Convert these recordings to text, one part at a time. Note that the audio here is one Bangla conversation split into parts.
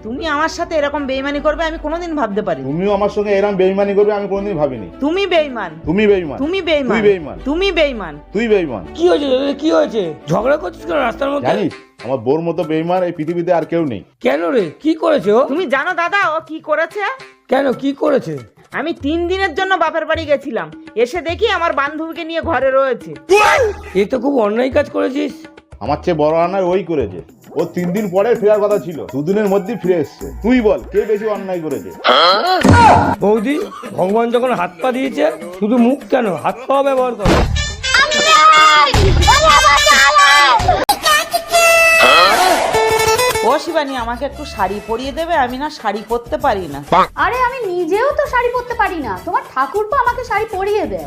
তুমি আমার সাথে এরকম বেইমানি করবে আমি কোনোদিন ভাবতে পারি। তুমিও আমার সঙ্গে এরকম বেইমানি করবে আমি কোনোদিন ভাবিনি। তুমি বেইমান, তুমি বেইমান, তুমি বেইমান, তুই বেইমান, তুমি বেইমান, তুই বেইমান। কি হয়েছে তোদের, কি হয়েছে? ঝগড়া করছিস কেন রাস্তার মধ্যে? জানিস আমার বোর মতো বেইমান এই পৃথিবীতে আর কেউ নেই। কেন রে, কি করেছে ও? তুমি জানো দাদা ও কি করেছে? কেন, কি করেছে? আমি 3 দিনের জন্য বাপের বাড়ি গেছিলাম, এসে দেখি আমার বান্ধবীকে নিয়ে ঘরে রয়েছে। এ তো খুব অন্যায় কাজ করেছিস। আমার চেয়ে বড় অন্যায় ওই করেছে। ও 3 দিন পরে ফেরার কথা ছিল, 2 দিনের মধ্যেই ফিরে এসছে। তুই বল কে বেশি অন্যায় করেছে? বৌদি, ভগবান যখন হাত পা দিয়েছে, শুধু মুখ কেন, হাত পাও ব্যবহার করো। ও শিবানী, আমাকে একটু শাড়ি পরিয়ে দেবে? আমি না শাড়ি পরতে পারি না। আরে আমি নিজেও তো শাড়ি পরতে পারি না, তোমার ঠাকুরপো আমাকে শাড়ি পরিয়ে দেয়।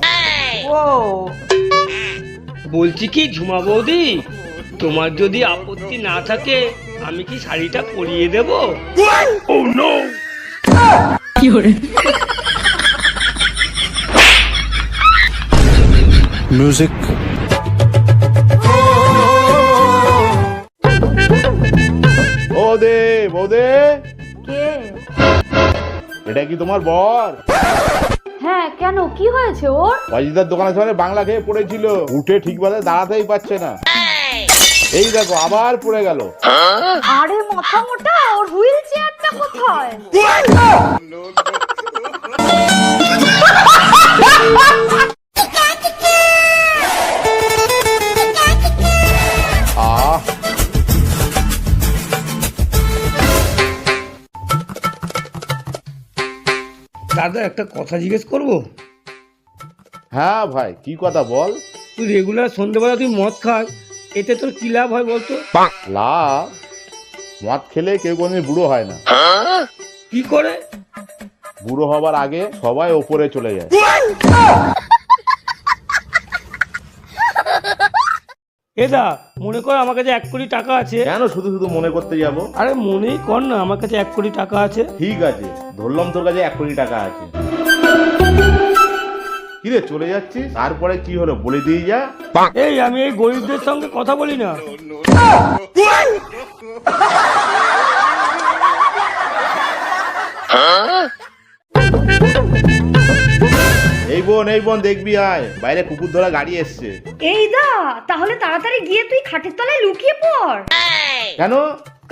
ও বলছি কি ঝুমা বৌদি, তোমার যদি আপত্তি না থাকে আমি কি শাড়িটা পরিয়ে দেব? ও নো, কি করে music বৌদে, বৌদে, কে? এটা কি তোমার বর? হ্যাঁ, কেন, কি হয়েছে ওর? অজিতার দোকানের সামনে বাংলা খেয়ে পড়েছিল, উঠে ঠিকভাবে দাঁড়াতেই পারছে না। এই দেখো আবার পড়ে গেল। আরে মাথা মোটা, ওর হুইল চেয়ারটা কোথায়? আহ, দাদা একটা কথা জিজ্ঞেস করবো? হ্যাঁ ভাই, কি কথা বল। তুই রেগুলার সন্ধ্যেবেলা তুই মদ খাস, এতে তোর কি লাভ হয় বলতো? লাভ? মদ খেলে কেউ কোনদিন বুড়ো হয় না। কি করে? বুড়ো হবার আগে সবাই ওপরে চলে যায়। এদা, মনে কর আমার কাছে 1 কোটি টাকা আছে। কেন শুধু শুধু মনে করতে যাব? আরে মনেই কর না, আমার কাছে 1 কোটি টাকা আছে। ঠিক আছে, ধরলাম তোর কাছে 1 কোটি টাকা আছে। কিরে চলে যাচ্ছিস? তারপরে কি হলো বলে দিয়ে যা। এই আমি এই গরিবদের সঙ্গে কথা বলি না। এই বোন দেখবি আয়, বাইরে কুকুর ধরা গাড়ি এসছে। এই দা, তাহলে তাড়াতাড়ি গিয়ে তুই খাটের তলায় লুকিয়ে পড়। কেন?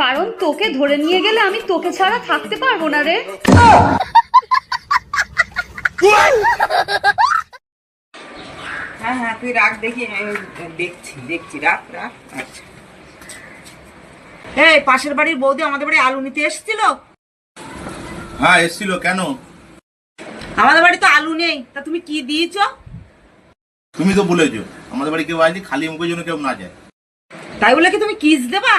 কারণ তোকে ধরে নিয়ে গেলে আমি তোকে ছাড়া থাকতে পারবো না রে। হ্যাঁ হ্যাঁ তুই রাখ, দেখি দেখছি দেখছি, রাখ রাখ। আচ্ছা, এই পাশের বাড়ির বৌদি আমাদের বাড়ি আলু নিতে এসেছিল। হ্যাঁ এসেছিল, কেন? আমাদের বাড়ি তো আলু নেই, তা তুমি কি দিয়েছো? তুমি তো বলেছো আমাদের বাড়ি কেউ আসলে খালি মুখের জন্য কেউ না যায়। তাই বলে কি তুমি কিস দেবা?